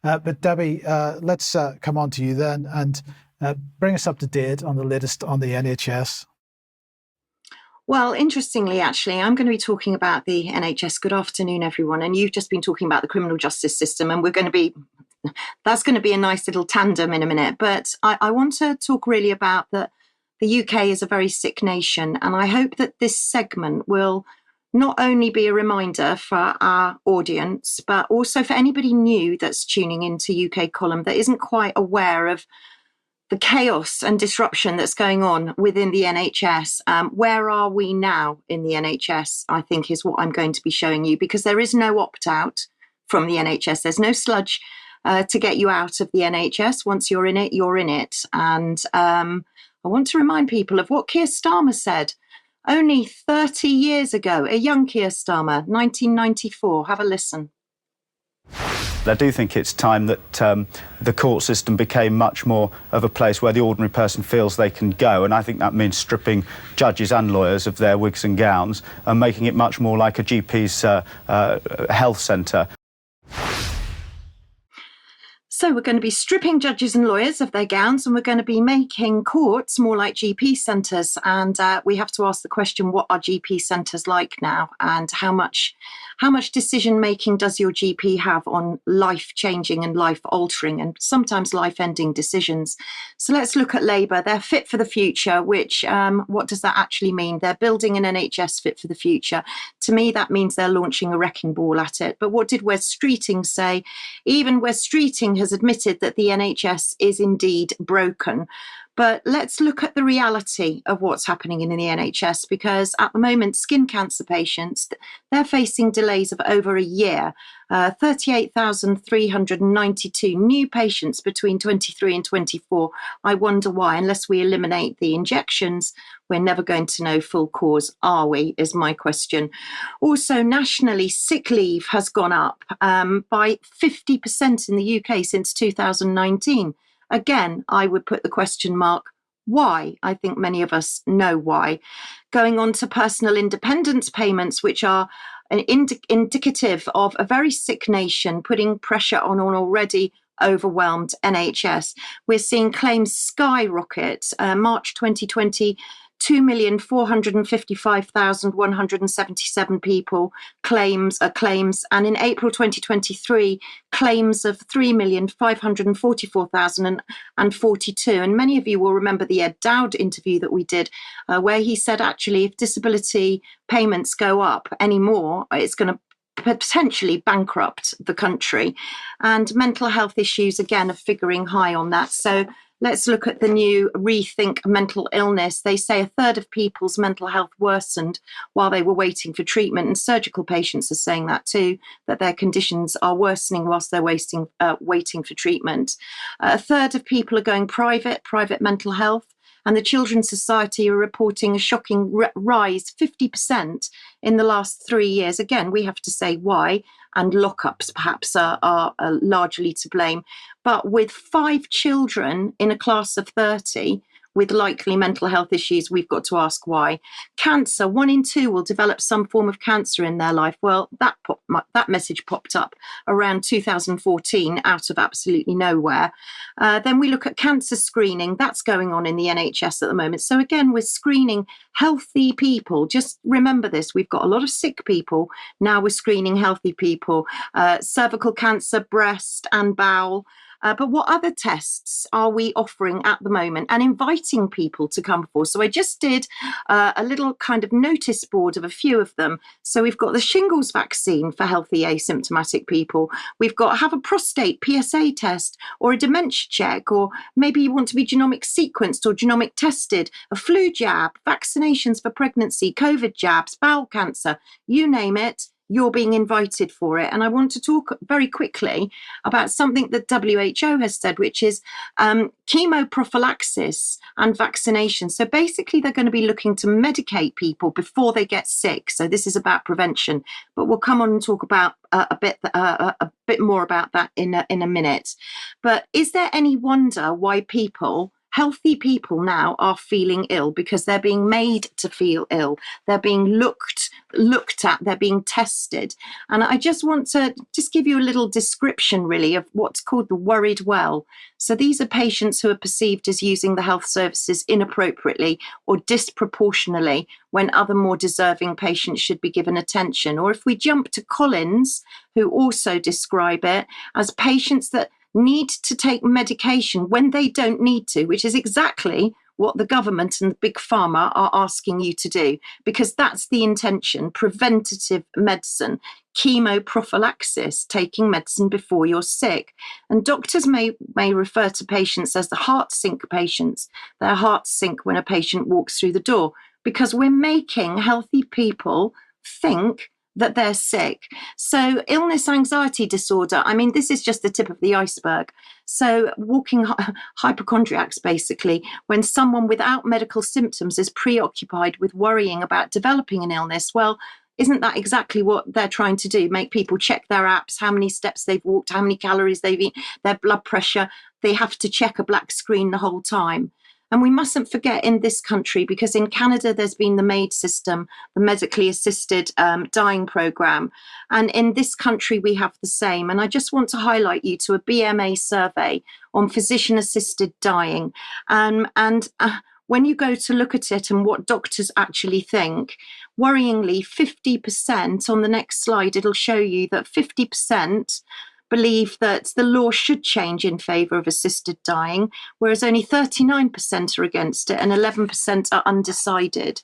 But Debbie, let's come on to you then and bring us up to date on the latest on the NHS. Well, interestingly, actually, I'm going to be talking about the NHS. Good afternoon, everyone. And you've just been talking about the criminal justice system, and that's going to be a nice little tandem in a minute. But I want to talk really about the UK is a very sick nation. And I hope that this segment will not only be a reminder for our audience, but also for anybody new that's tuning into UK Column that isn't quite aware of the chaos and disruption that's going on within the NHS. Where are we now in the NHS, I think, is what I'm going to be showing you, because there is no opt-out from the NHS. There's no sludge to get you out of the NHS. Once you're in it, you're in it. And I want to remind people of what Keir Starmer said only 30 years ago, a young Keir Starmer, 1994. Have a listen. I do think it's time that the court system became much more of a place where the ordinary person feels they can go, and I think that means stripping judges and lawyers of their wigs and gowns and making it much more like a GP's health centre. So we're going to be stripping judges and lawyers of their gowns, and we're going to be making courts more like GP centres. And we have to ask the question, what are GP centres like now? And how much decision-making does your GP have on life-changing and life-altering and sometimes life-ending decisions? So let's look at Labour. They're fit for the future, which, what does that actually mean? They're building an NHS fit for the future. To me, that means they're launching a wrecking ball at it. But what did Wes Streeting say? Even Wes Streeting has admitted that the NHS is indeed broken. But let's look at the reality of what's happening in the NHS, because at the moment, skin cancer patients, they're facing delays of over a year. 38,392 new patients between 23 and 24. I wonder why. Unless we eliminate the injections, we're never going to know full cause, are we, is my question. Also, nationally, sick leave has gone up by 50% in the UK since 2019. Again, I would put the question mark, why? I think many of us know why. Going on to personal independence payments, which are indicative of a very sick nation, putting pressure on an already overwhelmed NHS. We're seeing claims skyrocket. March 2020, 2,455,177 people claims, and in April 2023, claims of 3,544,042. And many of you will remember the Ed Dowd interview that we did, where he said, actually, if disability payments go up anymore, it's going to potentially bankrupt the country. And mental health issues, again, are figuring high on that. So let's look at the new Rethink Mental Illness. They say a third of people's mental health worsened while they were waiting for treatment, and surgical patients are saying that too, that their conditions are worsening whilst they're waiting for treatment. A third of people are going private mental health. And the Children's Society are reporting a shocking rise, 50% in the last 3 years. Again, we have to say why, and lockups perhaps are largely to blame. But with 5 children in a class of 30 with likely mental health issues, we've got to ask why. Cancer, 1 in 2 will develop some form of cancer in their life. Well, that message popped up around 2014 out of absolutely nowhere. Then we look at cancer screening. That's going on in the NHS at the moment. So again, we're screening healthy people. Just remember this. We've got a lot of sick people. Now we're screening healthy people. Cervical cancer, breast and bowel. But what other tests are we offering at the moment and inviting people to come for? So I just did a little kind of notice board of a few of them. So we've got the shingles vaccine for healthy asymptomatic people. We've got have a prostate PSA test or a dementia check, or maybe you want to be genomic sequenced or genomic tested, a flu jab, vaccinations for pregnancy, COVID jabs, bowel cancer, you name it. You're being invited for it. And I want to talk very quickly about something that WHO has said, which is chemoprophylaxis and vaccination. So basically, they're going to be looking to medicate people before they get sick. So this is about prevention. But we'll come on and talk about a bit more about that in a minute. But is there any wonder why people healthy people now are feeling ill because they're being made to feel ill. They're being looked at, they're being tested. And I just want to just give you a little description really of what's called the worried well. So these are patients who are perceived as using the health services inappropriately or disproportionately when other more deserving patients should be given attention. Or if we jump to Collins, who also describe it as patients that need to take medication when they don't need to, which is exactly what the government and the big pharma are asking you to do, because that's the intention: preventative medicine, chemoprophylaxis, taking medicine before you're sick. And doctors may refer to patients as the heart sink patients. Their hearts sink when a patient walks through the door, because we're making healthy people think that they're sick. So illness, anxiety disorder, I mean, this is just the tip of the iceberg. So walking hypochondriacs, basically, when someone without medical symptoms is preoccupied with worrying about developing an illness, well, isn't that exactly what they're trying to do? Make people check their apps, how many steps they've walked, how many calories they've eaten, their blood pressure. They have to check a black screen the whole time. And we mustn't forget in this country, because in Canada, there's been the MAID system, the medically assisted dying program. And in this country, we have the same. And I just want to highlight you to a BMA survey on physician assisted dying. When you go to look at it and what doctors actually think, worryingly, 50% on the next slide, it'll show you that 50% believe that the law should change in favour of assisted dying, whereas only 39% are against it and 11% are undecided.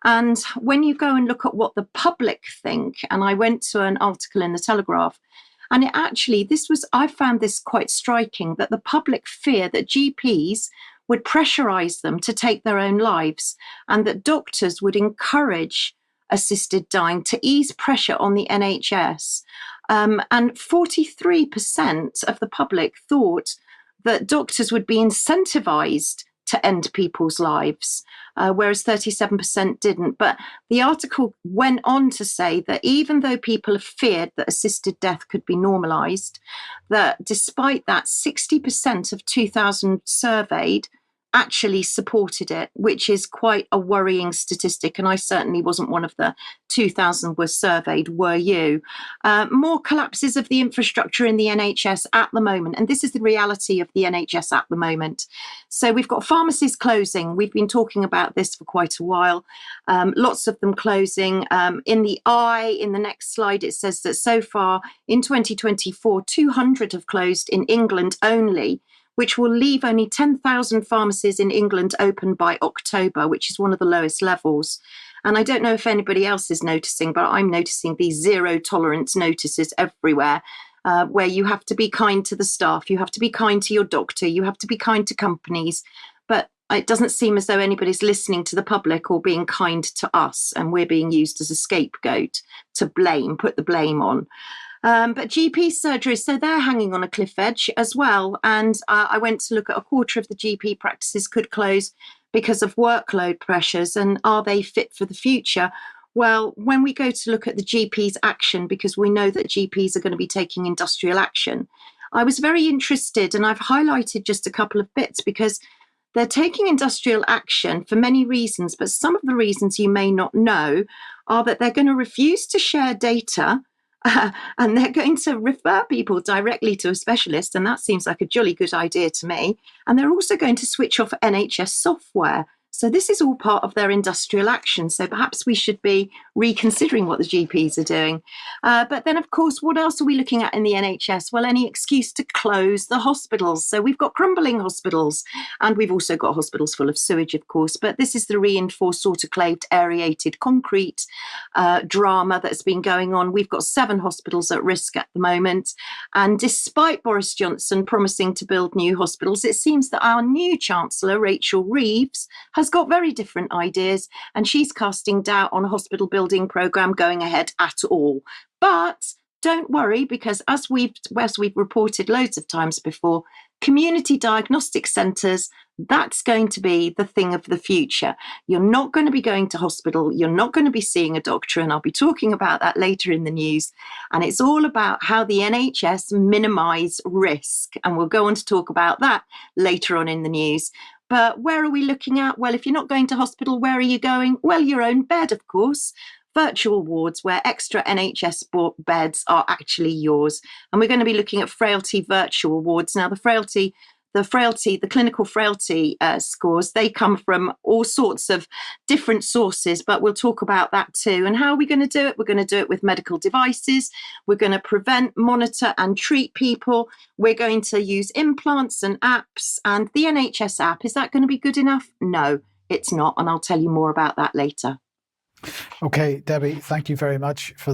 And when you go and look at what the public think, and I went to an article in the Telegraph, and I found this quite striking, that the public fear that GPs would pressurise them to take their own lives, and that doctors would encourage assisted dying to ease pressure on the NHS. And 43% of the public thought that doctors would be incentivised to end people's lives, whereas 37% didn't. But the article went on to say that even though people have feared that assisted death could be normalised, that despite that, 60% of 2,000 surveyed actually supported it, which is quite a worrying statistic. And I certainly wasn't one of the 2,000 were surveyed, were you? More collapses of the infrastructure in the NHS at the moment. And this is the reality of the NHS at the moment. So we've got pharmacies closing. We've been talking about this for quite a while. Lots of them closing. In the next slide, it says that so far in 2024, 200 have closed in England only, which will leave only 10,000 pharmacies in England open by October, which is one of the lowest levels. And I don't know if anybody else is noticing, but I'm noticing these zero tolerance notices everywhere, where you have to be kind to the staff, you have to be kind to your doctor, you have to be kind to companies. But it doesn't seem as though anybody's listening to the public or being kind to us, and we're being used as a scapegoat to put the blame on. But GP surgeries, so they're hanging on a cliff edge as well. And I went to look at a quarter of the GP practices could close because of workload pressures. And are they fit for the future? Well, when we go to look at the GP's action, because we know that GPs are going to be taking industrial action, I was very interested, and I've highlighted just a couple of bits because they're taking industrial action for many reasons. But some of the reasons you may not know are that they're going to refuse to share data. And they're going to refer people directly to a specialist, and that seems like a jolly good idea to me. And they're also going to switch off NHS software. So this is all part of their industrial action. So perhaps we should be reconsidering what the GPs are doing. But then, of course, what else are we looking at in the NHS? Well, any excuse to close the hospitals. So we've got crumbling hospitals, and we've also got hospitals full of sewage, of course. But this is the reinforced autoclaved aerated concrete drama that's been going on. We've got 7 hospitals at risk at the moment. And despite Boris Johnson promising to build new hospitals, it seems that our new Chancellor, Rachel Reeves, has got very different ideas, and she's casting doubt on a hospital building programme going ahead at all. But don't worry, because as we've reported loads of times before, community diagnostic centres, that's going to be the thing of the future. You're not going to be going to hospital, you're not going to be seeing a doctor, and I'll be talking about that later in the news. And it's all about how the NHS minimise risk, and we'll go on to talk about that later on in the news. But where are we looking at? Well, if you're not going to hospital, where are you going? Well, your own bed, of course. Virtual wards where extra NHS beds are actually yours. And we're going to be looking at frailty virtual wards. Now, the clinical frailty scores, they come from all sorts of different sources, but we'll talk about that too. And how are we going to do it? We're going to do it with medical devices. We're going to prevent, monitor and treat people. We're going to use implants and apps. And the NHS app, is that going to be good enough? No, it's not. And I'll tell you more about that later. Okay, Debbie, thank you very much for